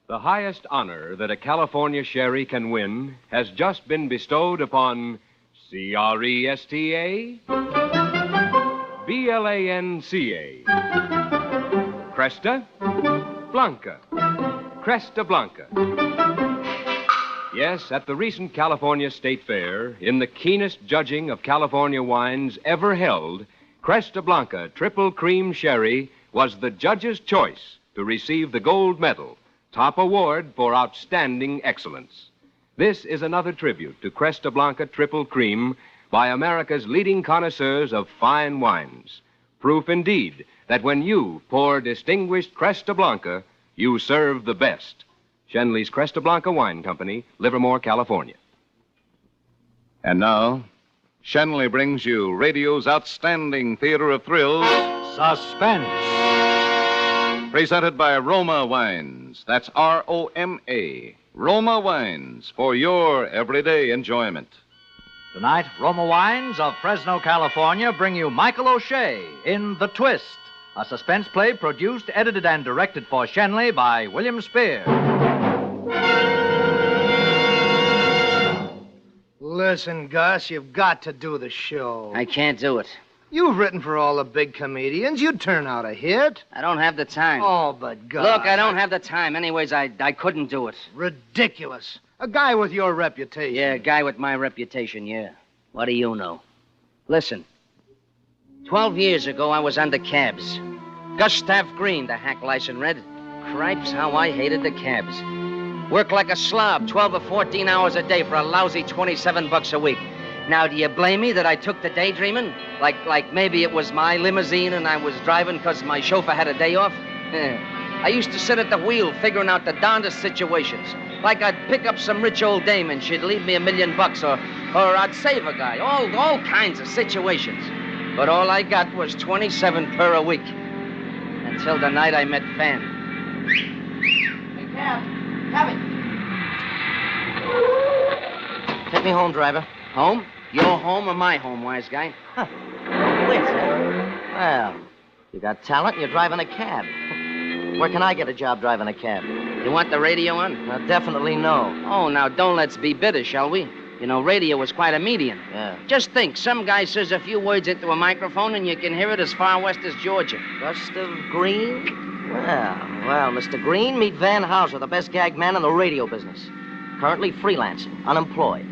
The highest honor that a California sherry can win has just been bestowed upon CRESTA BLANCA Cresta Blanca. Cresta Blanca. Yes, at the recent California State Fair, in the keenest judging of California wines ever held, Cresta Blanca Triple Cream Sherry was the judge's choice to receive the gold medal, top award for outstanding excellence. This is another tribute to Cresta Blanca Triple Cream by America's leading connoisseurs of fine wines. Proof indeed that when you pour distinguished Cresta Blanca, you serve the best. Shenley's Cresta Blanca Wine Company, Livermore, California. And now, Shenley brings you radio's outstanding theater of thrills, Suspense. Presented by Roma Wines. That's R-O-M-A. Roma Wines, for your everyday enjoyment. Tonight, Roma Wines of Fresno, California bring you Michael O'Shea in The Twist, a suspense play produced, edited, and directed for Shenley by William Spear. Listen, Gus, you've got to do the show. I can't do it. You've written for all the big comedians. You'd turn out a hit. I don't have the time. Oh, but Gus... Look, I don't have the time. Anyways, I couldn't do it. Ridiculous. A guy with your reputation. Yeah, a guy with my reputation, yeah. What do you know? Listen, 12 years ago, I was under cabs. Gustav Green, the hack license read. Cripes, how I hated the cabs. Work like a slob, 12 or 14 hours a day for a lousy $27 a week. Now, do you blame me that I took to daydreaming? Like maybe it was my limousine and I was driving because my chauffeur had a day off? I used to sit at the wheel figuring out the darndest situations. Like I'd pick up some rich old dame and she'd leave me $1 million, or I'd save a guy. All kinds of situations. But all I got was 27 per a week. Until the night I met Van. Hey, Cabby. Take me home, driver. Home? Your home or my home, wise guy? Huh. Wits, huh? Well, you got talent and you're driving a cab. Where can I get a job driving a cab? You want the radio on? Definitely no. Oh, now don't let's be bitter, shall we? You know, radio is quite a medium. Yeah. Just think, some guy says a few words into a microphone and you can hear it as far west as Georgia. Gustav Green? Well, Mr. Green, meet Van Houser, the best gag man in the radio business. Currently freelancing, unemployed,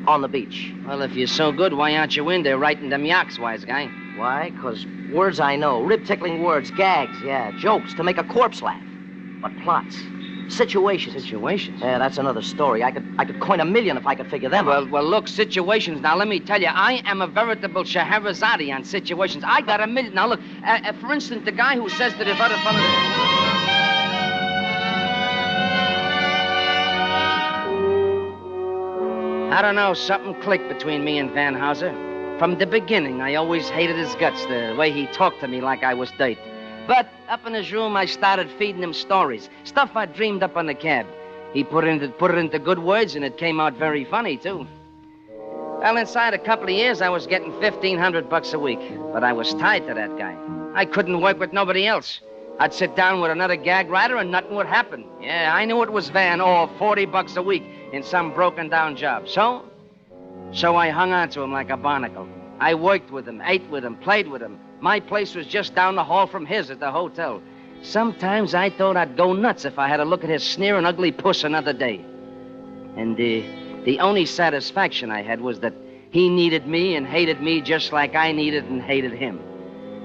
on the beach. Well, if you're so good, why aren't you in there writing them yaks, wise guy? Why? Because words I know, rib-tickling words, gags, yeah, jokes to make a corpse laugh. But plots, situations. Situations? Yeah, that's another story. I could coin 1 million if I could figure them out. Well, look, situations. Now, let me tell you, I am a veritable Scheherazade on situations. I got 1 million. Now, look, for instance, the guy who says that if other fellas... I don't know, something clicked between me and Van Houser. From the beginning, I always hated his guts, the way he talked to me like I was dirt. But up in his room, I started feeding him stories, stuff I dreamed up on the cab. He put it into good words, and it came out very funny, too. Well, inside a couple of years, I was getting $1,500 a week, but I was tied to that guy. I couldn't work with nobody else. I'd sit down with another gag writer, and nothing would happen. Yeah, I knew it was Van, or $40 a week in some broken-down job. So I hung on to him like a barnacle. I worked with him, ate with him, played with him. My place was just down the hall from his at the hotel. Sometimes I thought I'd go nuts if I had to look at his sneering, ugly puss another day. And the only satisfaction I had was that he needed me and hated me just like I needed and hated him.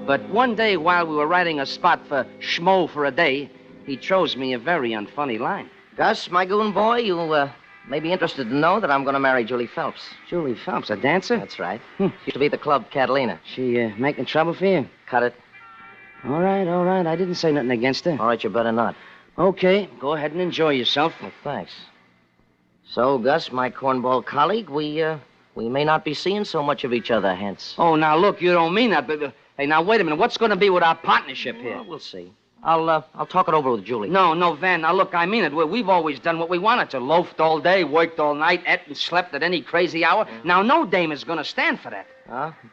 But one day while we were writing a spot for Schmo for a Day, he throws me a very unfunny line. Gus, my goon boy, you may be interested to know that I'm going to marry Julie Phelps. Julie Phelps, a dancer? That's right. She used to be at the club Catalina. She making trouble for you? Cut it. All right. I didn't say nothing against her. All right, you better not. Okay, go ahead and enjoy yourself. Well, thanks. So, Gus, my cornball colleague, we may not be seeing so much of each other hence. Oh, now, look, you don't mean that, but... Hey, now, wait a minute. What's going to be with our partnership here? Well, we'll see. I'll talk it over with Julie. No, Van. Now, look, I mean it. We've always done what we wanted to. Loafed all day, worked all night, ate and slept at any crazy hour. Now, no dame is going to stand for that.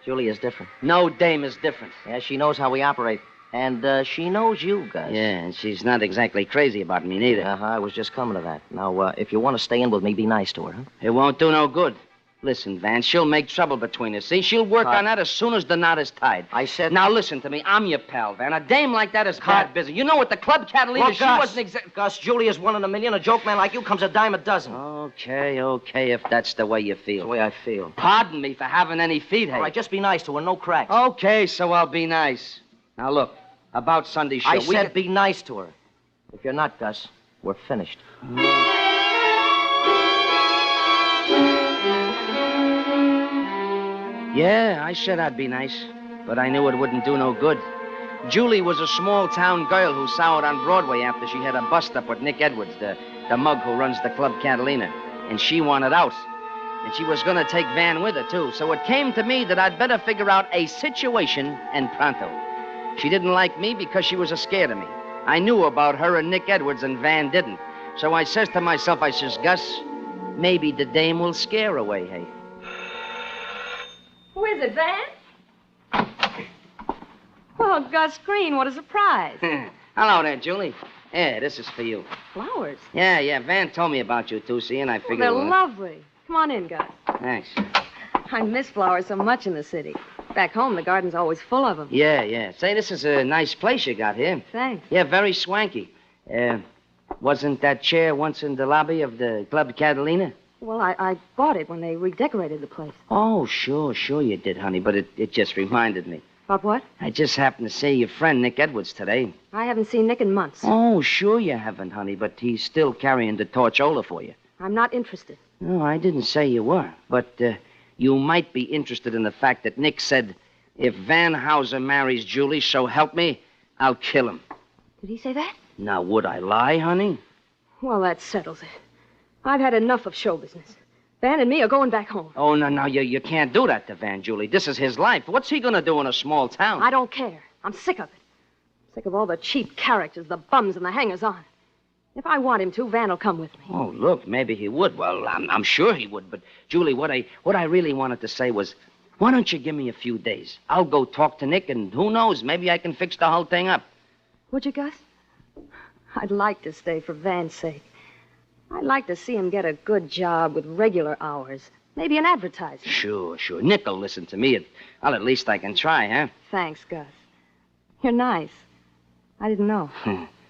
Julie is different. No dame is different. Yeah, she knows how we operate. And she knows you, Gus. Yeah, and she's not exactly crazy about me neither. Uh-huh, I was just coming to that. Now, if you want to stay in with me, be nice to her, huh? It won't do no good. Listen, Van, she'll make trouble between us. See, she'll work on that as soon as the knot is tied. I said... Now, listen to me. I'm your pal, Van. A dame like that is bad business. You know what the Club Catalina, Look, she Gus, wasn't exactly... Gus, Julie is 1 in a million. A joke man like you comes a dime a dozen. Okay, if that's the way you feel. That's the way I feel. Pardon me for having any feet, hey? All right, just be nice to her. No cracks. Okay, so I'll be nice. Now, look, about Sunday's show... I said be nice to her. If you're not, Gus, we're finished. Yeah, I said I'd be nice, but I knew it wouldn't do no good. Julie was a small-town girl who soured on Broadway after she had a bust-up with Nick Edwards, the mug who runs the Club Catalina, and she wanted out. And she was going to take Van with her, too, so it came to me that I'd better figure out a situation and pronto. She didn't like me because she was scared of me. I knew about her and Nick Edwards, and Van didn't. So I says to myself, I says, Gus, maybe the dame will scare away, hey? Who is it, Van? Oh, Gus Green, what a surprise. Hello there, Julie. Yeah, this is for you. Flowers? Yeah, Van told me about you, too, see, and I figured... They're lovely. Come on in, Gus. Thanks. I miss flowers so much in the city. Back home, the garden's always full of them. Yeah. Say, this is a nice place you got here. Thanks. Yeah, very swanky. Wasn't that chair once in the lobby of the Club Catalina? Well, I bought it when they redecorated the place. Oh, sure you did, honey, but it just reminded me. About what? I just happened to see your friend Nick Edwards today. I haven't seen Nick in months. Oh, sure you haven't, honey, but he's still carrying the torchola for you. I'm not interested. No, I didn't say you were, but you might be interested in the fact that Nick said, if Van Houser marries Julie, so help me, I'll kill him. Did he say that? Now, would I lie, honey? Well, that settles it. I've had enough of show business. Van and me are going back home. Oh, no, you can't do that to Van, Julie. This is his life. What's he going to do in a small town? I don't care. I'm sick of it. Sick of all the cheap characters, the bums, and the hangers-on. If I want him to, Van will come with me. Oh, look, maybe he would. Well, I'm sure he would. But, Julie, what I really wanted to say was, why don't you give me a few days? I'll go talk to Nick, and who knows, maybe I can fix the whole thing up. Would you, Gus? I'd like to stay for Van's sake. I'd like to see him get a good job with regular hours. Maybe an advertiser. Sure. Nick will listen to me. Well, at least I can try, huh? Thanks, Gus. You're nice. I didn't know.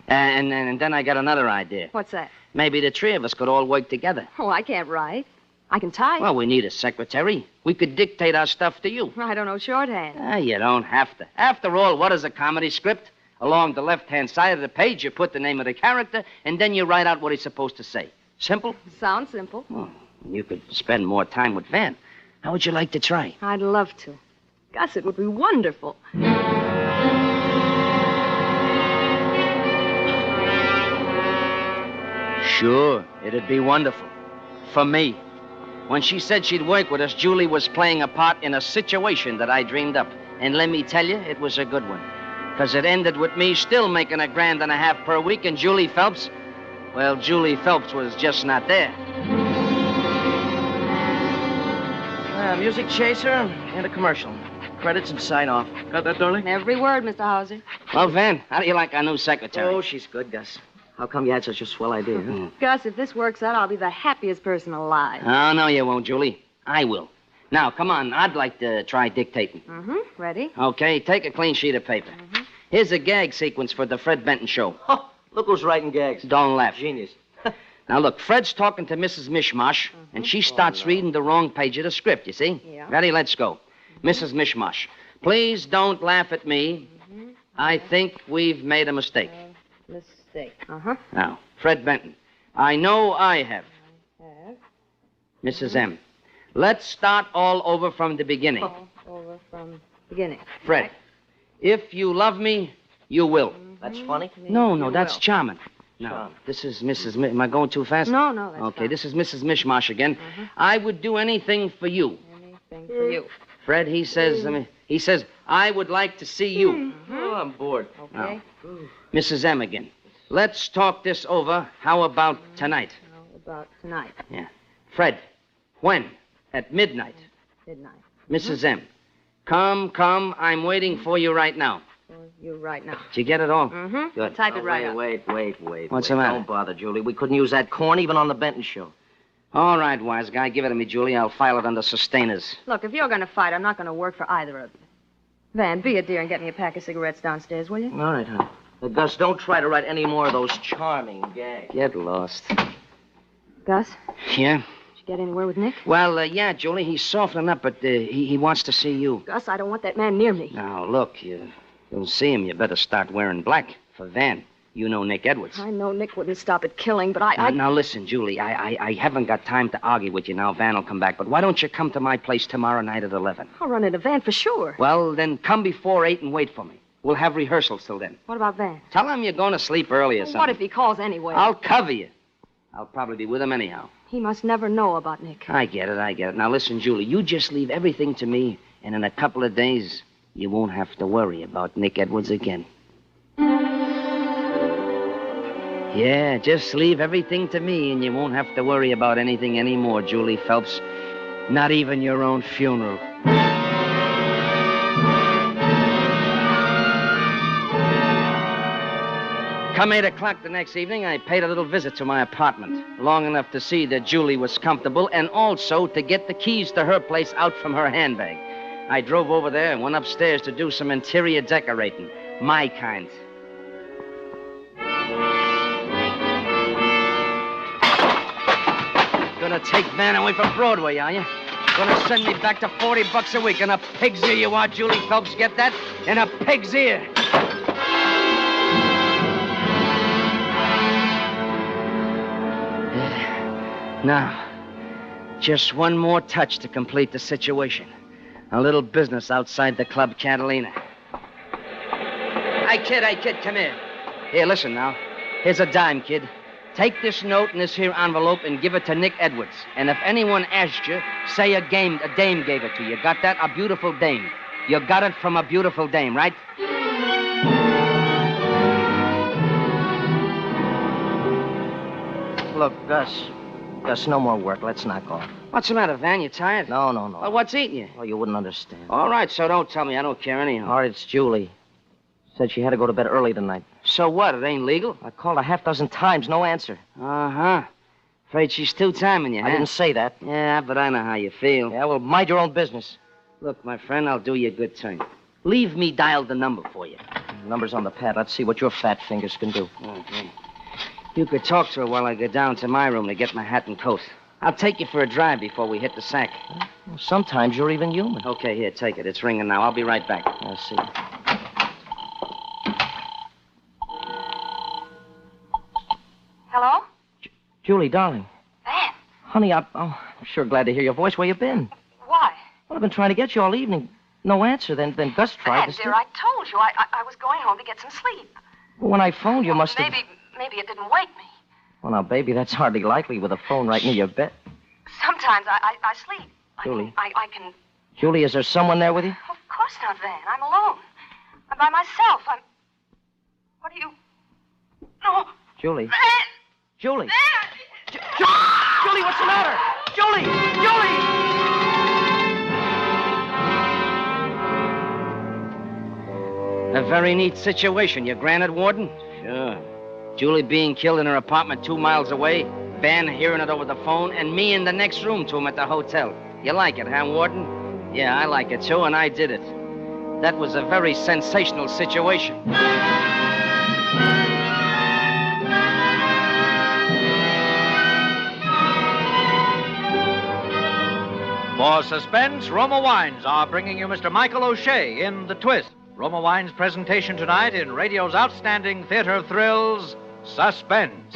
And then I got another idea. What's that? Maybe the three of us could all work together. Oh, I can't write. I can type. Well, we need a secretary. We could dictate our stuff to you. I don't know shorthand. You don't have to. After all, what is a comedy script? Along the left-hand side of the page, you put the name of the character, and then you write out what he's supposed to say. Simple? Sounds simple. Well, you could spend more time with Van. How would you like to try? I'd love to. Gus, it would be wonderful. Sure, it'd be wonderful. For me. When she said she'd work with us, Julie was playing a part in a situation that I dreamed up. And let me tell you, it was a good one. Because it ended with me still making $1.5 grand per week, and Julie Phelps, well, Julie Phelps was just not there. Music chaser and a commercial. Credits and sign off. Got that, darling? Every word, Mr. Hauser. Well, Van, how do you like our new secretary? Oh, she's good, Gus. How come you had such a swell idea, huh? Gus, if this works out, I'll be the happiest person alive. Oh, no, you won't, Julie. I will. Now, come on. I'd like to try dictating. Mm-hmm. Ready? Okay, take a clean sheet of paper. Mm-hmm. Here's a gag sequence for the Fred Benton show. Oh, look who's writing gags. Don't laugh. Genius. Now, look, Fred's talking to Mrs. Mishmash, and she starts reading the wrong page of the script, you see? Yeah. Ready? Let's go. Mrs. Mishmash, please don't laugh at me. Mm-hmm. I think we've made a mistake. Mistake. Uh-huh. Now, Fred Benton, I know I have. Mrs. M, let's start all over from the beginning. All over from beginning. Fred, if you love me, you will. That's funny? No, that's charming. No, Charming. this is Mrs. Am I going too fast? No, that's Okay, fine. this is Mrs. Mishmash again. I would do anything for you. Anything for you. Fred, he says, I would like to see you. Oh, I'm bored. Okay. Mrs. M again. Let's talk this over. How about tonight? How about tonight? Yeah. Fred, when? At midnight. Midnight. Mrs. M. Come, I'm waiting for you right now. You're right now. Did you get it all? Mm-hmm. Good. Type it right up. Wait. What's the matter? Don't bother, Julie. We couldn't use that corn even on the Benton show. All right, wise guy. Give it to me, Julie. I'll file it under sustainers. Look, if you're going to fight, I'm not going to work for either of you. Van, be a dear and get me a pack of cigarettes downstairs, will you? All right, honey. Gus, don't try to write any more of those charming gags. Get lost. Gus, Yeah? did you get anywhere with Nick? Well, yeah, Julie. He's softening up, but he wants to see you. Gus, I don't want that man near me. Now, look, you'll see him. You better start wearing black for Van. You know Nick Edwards. I know Nick wouldn't stop at killing, but Now, listen, Julie. I haven't got time to argue with you now. Van will come back. But why don't you come to my place tomorrow night at 11? I'll run in a van for sure. Well, then come before 8 and wait for me. We'll have rehearsals till then. What about Van? Tell him you're going to sleep early or something. What if he calls anyway? I'll cover you. I'll probably be with him anyhow. He must never know about Nick. I get it. Now, listen, Julie, you just leave everything to me, and in a couple of days, you won't have to worry about Nick Edwards again. Yeah, just leave everything to me, and you won't have to worry about anything anymore, Julie Phelps. Not even your own funeral. Come 8 o'clock the next evening, I paid a little visit to my apartment, long enough to see that Julie was comfortable and also to get the keys to her place out from her handbag. I drove over there and went upstairs to do some interior decorating. My kind. Gonna take Van away from Broadway, are you? Gonna send me back to $40 a week in a pig's ear, you are, Julie Phelps? Get that? In a pig's ear. Now, just one more touch to complete the situation. A little business outside the Club Catalina. Hey, kid, come here. Here, listen now. Here's a dime, kid. Take this note in this here envelope and give it to Nick Edwards. And if anyone asks you, say a dame gave it to you. Got that? A beautiful dame. You got it from a beautiful dame, right? Look, Gus, no more work. Let's knock off. What's the matter, Van? You tired? No. Well, what's eating you? Oh, you wouldn't understand. All right, so don't tell me. I don't care anyhow. All right, it's Julie. Said she had to go to bed early tonight. So what? It ain't legal? I called a half dozen times, no answer. Uh-huh. Afraid she's two-timing you, huh? I didn't say that. Yeah, but I know how you feel. Yeah, well, mind your own business. Look, my friend, I'll do you a good turn. Leave me dial the number for you. The number's on the pad. Let's see what your fat fingers can do. Okay. You could talk to her while I go down to my room to get my hat and coat. I'll take you for a drive before we hit the sack. Well, sometimes you're even human. Okay, here, take it. It's ringing now. I'll be right back. I'll see. Hello? Julie, darling. Van? Honey, I'm sure glad to hear your voice. Where you been? Why? Well, I've been trying to get you all evening. No answer. Then Gus tried Van, dear, I told you. I was going home to get some sleep. Well, when I phoned, you must have... Maybe it didn't wake me. Well, now, baby, that's hardly likely with a phone right near your bed. Sometimes I sleep. Julie. I can... Julie, is there someone there with you? Of course not, Van. I'm alone. I'm by myself. What are you... No. Julie. Van! Julie. Van! Julie, what's the matter? Julie! A very neat situation, you granted, Warden? Sure. Julie being killed in her apartment 2 miles away, Van hearing it over the phone, and me in the next room to him at the hotel. You like it, huh, Warden? Yeah, I like it, too, and I did it. That was a very sensational situation. For suspense, Roma Wines are bringing you Mr. Michael O'Shea in The Twist. Roma Wines' presentation tonight in radio's outstanding theater of thrills, Suspense.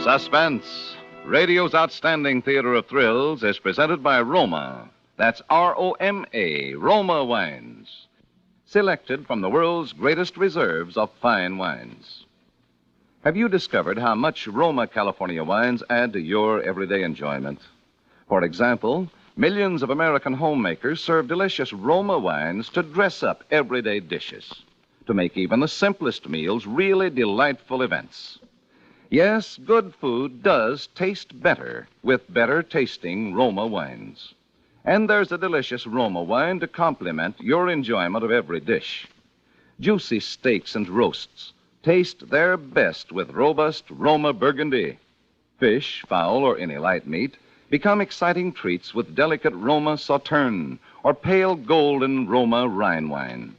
Suspense. Radio's outstanding theater of thrills is presented by Roma. That's R-O-M-A, Roma Wines. Selected from the world's greatest reserves of fine wines. Have you discovered how much Roma California wines add to your everyday enjoyment? For example, millions of American homemakers serve delicious Roma wines to dress up everyday dishes, to make even the simplest meals really delightful events. Yes, good food does taste better with better-tasting Roma wines. And there's a delicious Roma wine to complement your enjoyment of every dish. Juicy steaks and roasts taste their best with robust Roma Burgundy. Fish, fowl, or any light meat become exciting treats with delicate Roma Sauterne or pale golden Roma Rhine wine.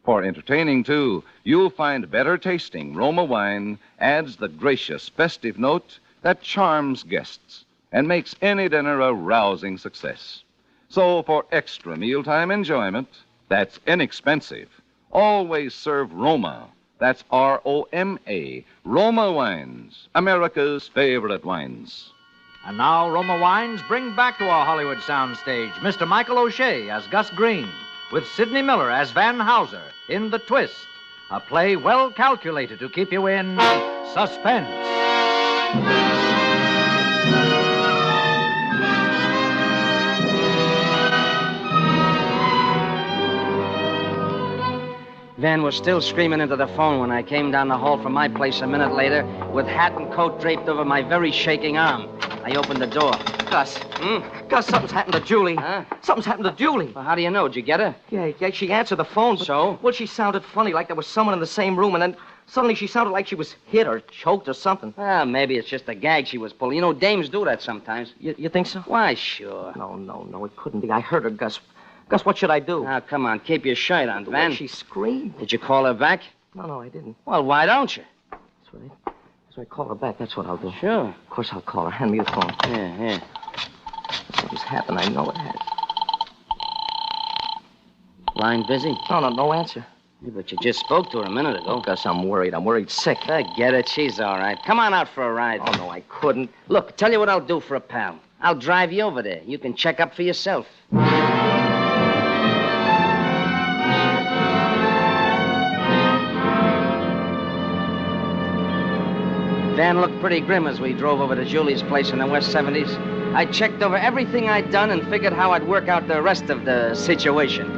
For entertaining, too, you'll find better-tasting Roma wine adds the gracious, festive note that charms guests and makes any dinner a rousing success. So, for extra mealtime enjoyment that's inexpensive, always serve Roma. That's R-O-M-A, Roma Wines, America's favorite wines. And now Roma Wines bring back to our Hollywood soundstage Mr. Michael O'Shea as Gus Green, with Sidney Miller as Van Houser in The Twist, a play well calculated to keep you in suspense. Van was still screaming into the phone when I came down the hall from my place a minute later with hat and coat draped over my very shaking arm. I opened the door. Gus. Gus, something's happened to Julie. Huh? Something's happened to Julie. Well, how do you know? Did you get her? Yeah, she answered the phone. But, So? Well, she sounded funny, like there was someone in the same room, and then suddenly she sounded like she was hit or choked or something. Well, maybe it's just a gag she was pulling. You know, dames do that sometimes. You think so? Why, sure. No, it couldn't be. I heard her, Gus. Gus, what should I do? Now, come on, keep your shirt on, The Van. way she screamed. Did you call her back? No, I didn't. Well, why don't you? That's right. So I call her back. That's what I'll do. Sure. Of course I'll call her. Hand me the phone. Yeah. Something's happened. I know it has. Line busy? No answer. Yeah, but you just spoke to her a minute ago. Oh, Gus, I'm worried. I'm worried sick. Forget it. She's all right. Come on out for a ride. Oh, no, I couldn't. Look, tell you what I'll do for a pal. I'll drive you over there. You can check up for yourself. Van looked pretty grim as we drove over to Julie's place in the West 70s. I checked over everything I'd done and figured how I'd work out the rest of the situation.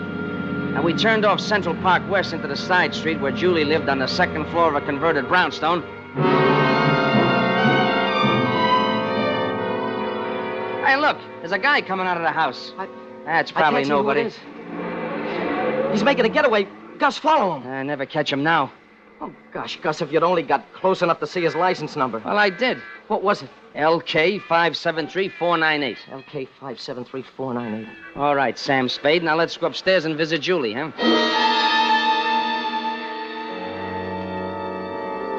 And we turned off Central Park West into the side street where Julie lived on the second floor of a converted brownstone. Hey, look, there's a guy coming out of the house. That's probably I can't see who nobody. it is. He's making a getaway. Gus, follow him. I never catch him now. Oh, gosh, Gus, if you'd only got close enough to see his license number. Well, I did. What was it? LK 573-498. LK 573-498. All right, Sam Spade. Now let's go upstairs and visit Julie, huh?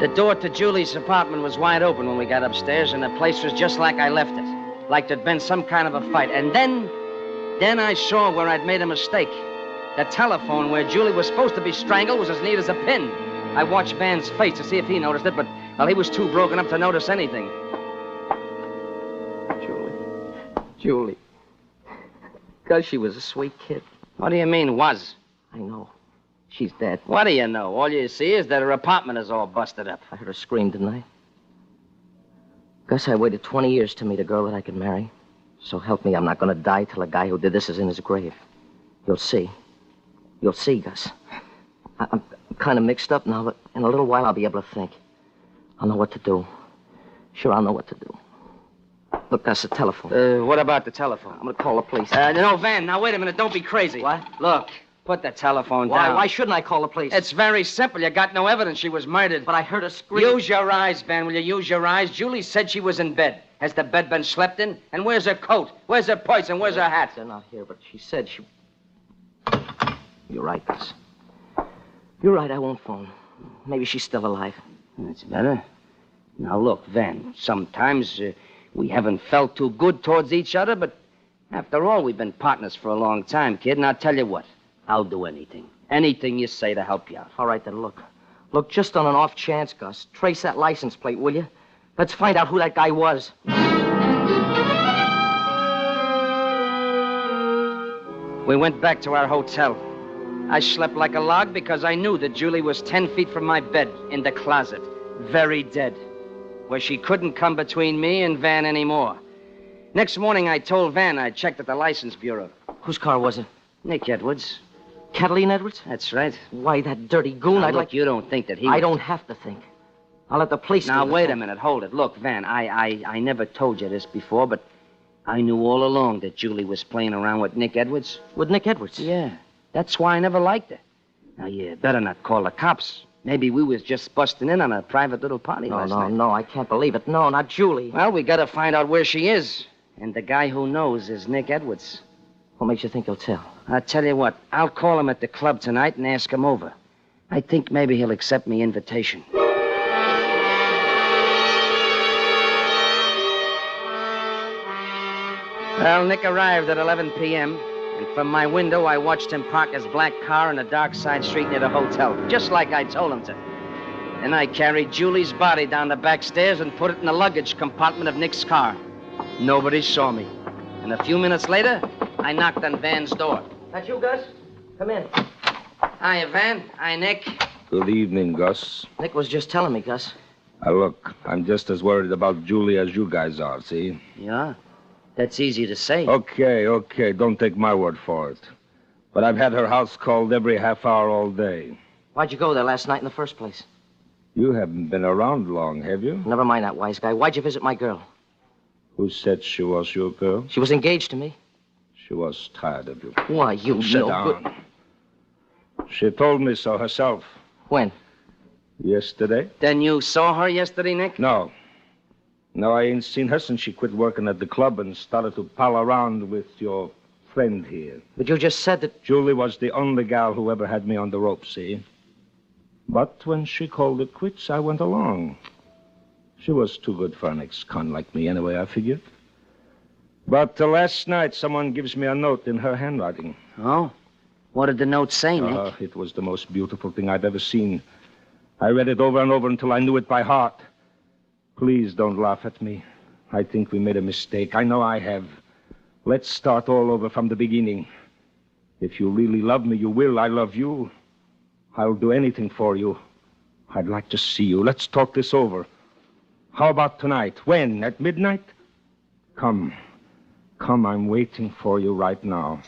The door to Julie's apartment was wide open when we got upstairs, and the place was just like I left it. Like there'd been some kind of a fight. And then I saw where I'd made a mistake. The telephone where Julie was supposed to be strangled was as neat as a pin. I watched Van's face to see if he noticed it, but, well, he was too broken up to notice anything. Julie. Gus, she was a sweet kid. What do you mean, was? I know. She's dead. What do you know? All you see is that her apartment is all busted up. I heard her scream, didn't I? Gus, I waited 20 years to meet a girl that I could marry. So help me, I'm not going to die till the guy who did this is in his grave. You'll see. You'll see, Gus. I'm kind of mixed up now, but in a little while I'll be able to think. I'll know what to do. Sure, I'll know what to do. Look, Gus, the telephone. What about the telephone? I'm going to call the police. No, Van, now wait a minute. Don't be crazy. What? Look, put the telephone down. Why shouldn't I call the police? It's very simple. You got no evidence she was murdered. But I heard her scream. Use your eyes, Van. Will you use your eyes? Julie said she was in bed. Has the bed been slept in? And where's her coat? Where's her purse? And where's her hat? They're not here, but she said she... You're right, Gus. You're right, I won't phone. Maybe she's still alive. That's better. Now, look, Van, sometimes we haven't felt too good towards each other, but after all, we've been partners for a long time, kid. And I'll tell you what, I'll do anything. Anything you say to help you out. All right, then, look. Look, just on an off chance, Gus, trace that license plate, will you? Let's find out who that guy was. We went back to our hotel. I slept like a log because I knew that Julie was 10 feet from my bed in the closet, very dead, where she couldn't come between me and Van anymore. Next morning, I told Van I checked at the license bureau. Whose car was it? Nick Edwards. Catalina Edwards? That's right. Why, that dirty goon, Now, I'd look, like... you don't think that he... I don't have to think. I'll let the police Now, do it. wait a minute. Hold it. Look, Van, I never told you this before, but I knew all along that Julie was playing around with Nick Edwards. With Nick Edwards? Yeah. That's why I never liked her. Now, you better not call the cops. Maybe we was just busting in on a private little party last night. No, I can't believe it. No, not Julie. Well, we gotta find out where she is. And the guy who knows is Nick Edwards. What makes you think he'll tell? I'll tell you what. I'll call him at the club tonight and ask him over. I think maybe he'll accept me invitation. Well, Nick arrived at 11 p.m., and from my window, I watched him park his black car in a dark side street near the hotel, just like I told him to. Then I carried Julie's body down the back stairs and put it in the luggage compartment of Nick's car. Nobody saw me. And a few minutes later, I knocked on Van's door. That you, Gus? Come in. Hiya, Van. Hi, Nick. Good evening, Gus. Nick was just telling me, Gus. Look, I'm just as worried about Julie as you guys are, see? Yeah? That's easy to say. Okay. Don't take my word for it. But I've had her house called every half hour all day. Why'd you go there last night in the first place? You haven't been around long, have you? Never mind that, wise guy. Why'd you visit my girl? Who said she was your girl? She was engaged to me. She was tired of you. Why, you Sit no down. good... She told me so herself. When? Yesterday? Then you saw her yesterday, Nick? No, I ain't seen her since she quit working at the club and started to pal around with your friend here. But you just said that... Julie was the only gal who ever had me on the rope, see? But when she called it quits, I went along. She was too good for an ex-con like me anyway, I figured. But last night, someone gives me a note in her handwriting. Oh? What did the note say, Nick? It was the most beautiful thing I've ever seen. I read it over and over until I knew it by heart. Please don't laugh at me. I think we made a mistake. I know I have. Let's start all over from the beginning. If you really love me, you will. I love you. I'll do anything for you. I'd like to see you. Let's talk this over. How about tonight? When? At midnight? Come, I'm waiting for you right now.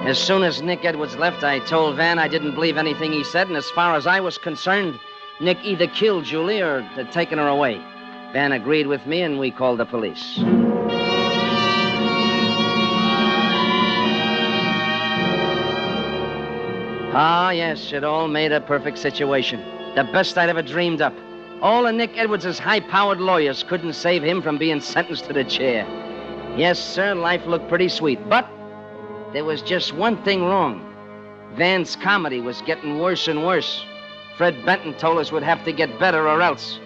As soon as Nick Edwards left, I told Van I didn't believe anything he said, and as far as I was concerned, Nick either killed Julie or had taken her away. Van agreed with me, and we called the police. Ah, yes, it all made a perfect situation. The best I'd ever dreamed up. All of Nick Edwards' high-powered lawyers couldn't save him from being sentenced to the chair. Yes, sir, life looked pretty sweet, but there was just one thing wrong. Van's comedy was getting worse and worse. Fred Benton told us we'd have to get better or else.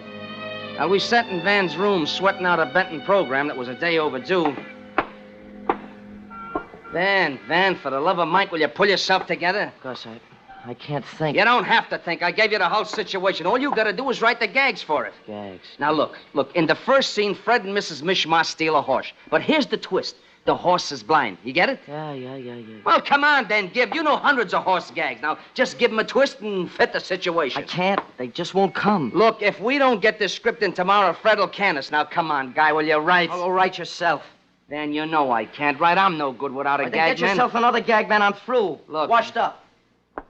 Now, we sat in Van's room sweating out a Benton program that was a day overdue. Van, for the love of Mike, will you pull yourself together? Gus, I can't think. You don't have to think. I gave you the whole situation. All you gotta do is write the gags for it. Gags. Now, look. In the first scene, Fred and Mrs. Mishmash steal a horse. But here's the twist. The horse is blind. You get it? Yeah. Well, come on, then, Gib. You know hundreds of horse gags. Now, just give them a twist and fit the situation. I can't. They just won't come. Look, if we don't get this script in tomorrow, Fred will can us. Now, come on, guy, will you write? I'll write yourself. Then you know I can't write. I'm no good without a gag Get man. yourself another gag man. I'm through. Look. Washed up.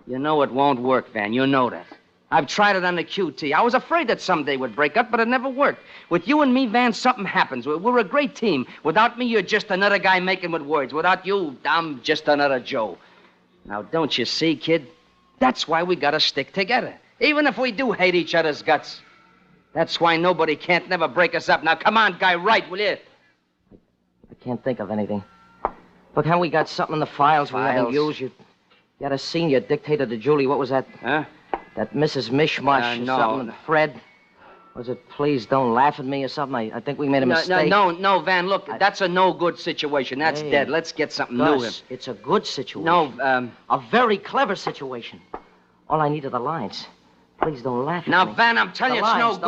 You know it won't work, Van. You know that. I've tried it on the QT. I was afraid that someday would break up, but it never worked. With you and me, Van, something happens. We're a great team. Without me, you're just another guy making with words. Without you, I'm just another Joe. Now, don't you see, kid? That's why we gotta stick together. Even if we do hate each other's guts. That's why nobody can't never break us up. Now, come on, guy, write, will you? I can't think of anything. Look, how we got something in the files we haven't used. You had a scene you dictated to Julie. What was that? Huh? That Mrs. Mishmash or no. something. Fred. Was it Please Don't Laugh at Me or something? I think we made a mistake. No, Van, look, that's a no-good situation. That's dead. Let's get something new here. It's a good situation. No, A very clever situation. All I need are the lines. Please don't laugh at me. Now, Van, I'm telling you, it's no good.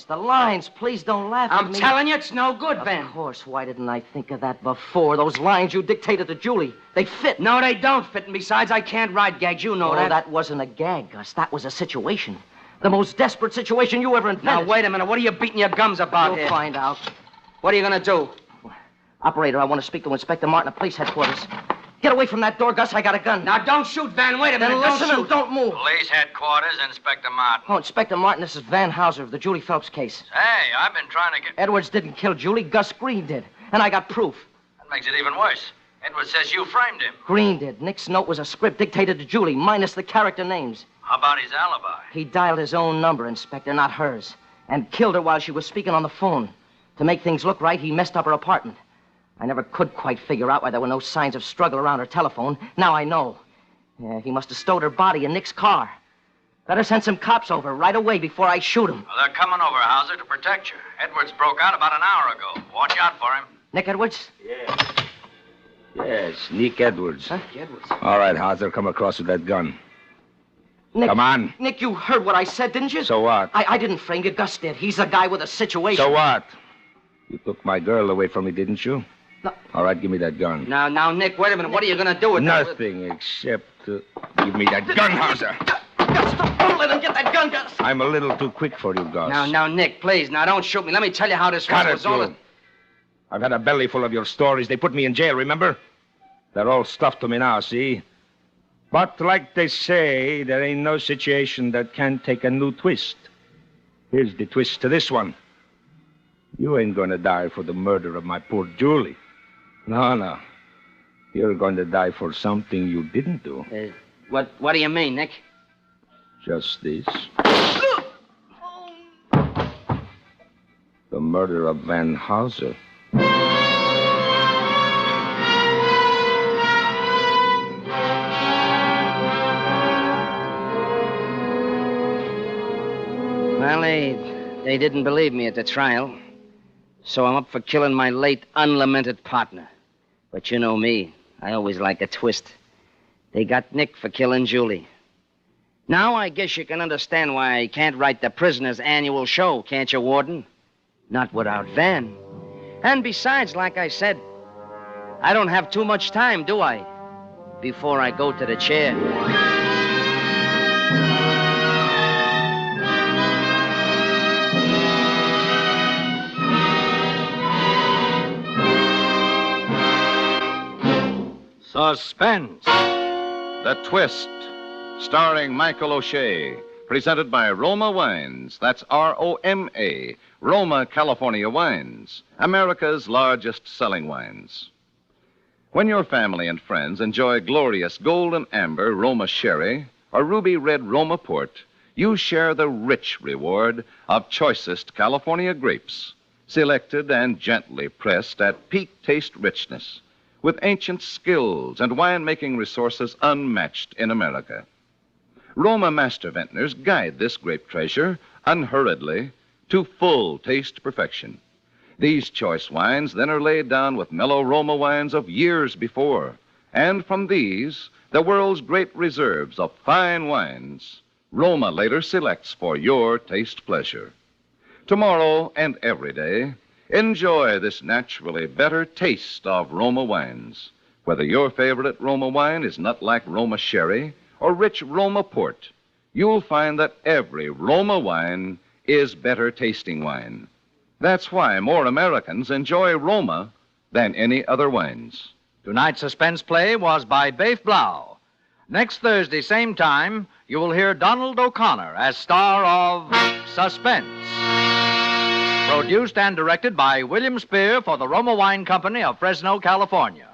The lines. Please don't laugh at me. I'm telling you, it's no good, Van. Of course. Why didn't I think of that before? Those lines you dictated to Julie, they fit. No, they don't fit. And besides, I can't write gags. You know that. That wasn't a gag, Gus. That was a situation. The most desperate situation you ever invented. Now, wait a minute. What are you beating your gums about here? You'll find out. What are you going to do? Operator, I want to speak to Inspector Martin at police headquarters. Get away from that door, Gus. I got a gun. Now, don't shoot, Van. Wait a minute. Then Don't listen and shoot. don't move. Police headquarters, Inspector Martin. Oh, Inspector Martin, this is Van Hauser of the Julie Phelps case. Hey, I've been trying to get... Edwards didn't kill Julie. Gus Green did. And I got proof. That makes it even worse. Edwards says you framed him. Green did. Nick's note was a script dictated to Julie, minus the character names. How about his alibi? He dialed his own number, Inspector, not hers, and killed her while she was speaking on the phone. To make things look right, he messed up her apartment. I never could quite figure out why there were no signs of struggle around her telephone. Now I know. Yeah, he must have stowed her body in Nick's car. Better send some cops over right away before I shoot him. Well, they're coming over, Hauser, to protect you. Edwards broke out about an hour ago. Watch out for him. Nick Edwards? Yes, Nick Edwards. Huh? Edwards. All right, Hauser, come across with that gun. Nick, Come on. Nick, you heard what I said, didn't you? So what? I didn't frame you. Gus did. He's the guy with a situation. So what? You took my girl away from me, didn't you? No. All right, give me that gun. Now, Nick, wait a minute. What are you going to do with that? Nothing except give me that gun, Hauser. Gus, don't let him get that gun, Gus. I'm a little too quick for you, Gus. Now, Nick, please. Now, don't shoot me. Let me tell you how this Cut was. it, you. I've had a belly full of your stories. They put me in jail, remember? They're all stuffed to me now, see? But like they say, there ain't no situation that can't take a new twist. Here's the twist to this one. You ain't gonna die for the murder of my poor Julie. No. You're going to die for something you didn't do. What do you mean, Nick? Just this. The murder of Van Hauser. Well, they didn't believe me at the trial. So I'm up for killing my late, unlamented partner. But you know me. I always like a twist. They got Nick for killing Julie. Now I guess you can understand why I can't write the prisoner's annual show, can't you, Warden? Not without Van. And besides, like I said, I don't have too much time, do I? Before I go to the chair. Suspense. The Twist, starring Michael O'Shea, presented by Roma Wines. That's R-O-M-A, Roma, California Wines, America's largest selling wines. When your family and friends enjoy glorious golden amber Roma sherry or ruby red Roma port, you share the rich reward of choicest California grapes, selected and gently pressed at peak taste richness, with ancient skills and winemaking resources unmatched in America. Roma master vintners guide this grape treasure unhurriedly to full taste perfection. These choice wines then are laid down with mellow Roma wines of years before, and from these, the world's great reserves of fine wines, Roma later selects for your taste pleasure. Tomorrow and every day, enjoy this naturally better taste of Roma wines. Whether your favorite Roma wine is nut like Roma sherry or rich Roma port, you'll find that every Roma wine is better tasting wine. That's why more Americans enjoy Roma than any other wines. Tonight's suspense play was by Baif Blau. Next Thursday, same time, you will hear Donald O'Connor as star of Suspense. Produced and directed by William Spear for the Roma Wine Company of Fresno, California.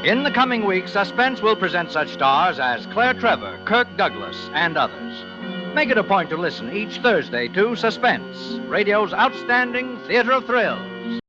In the coming week, Suspense will present such stars as Claire Trevor, Kirk Douglas, and others. Make it a point to listen each Thursday to Suspense, radio's outstanding theater of thrills.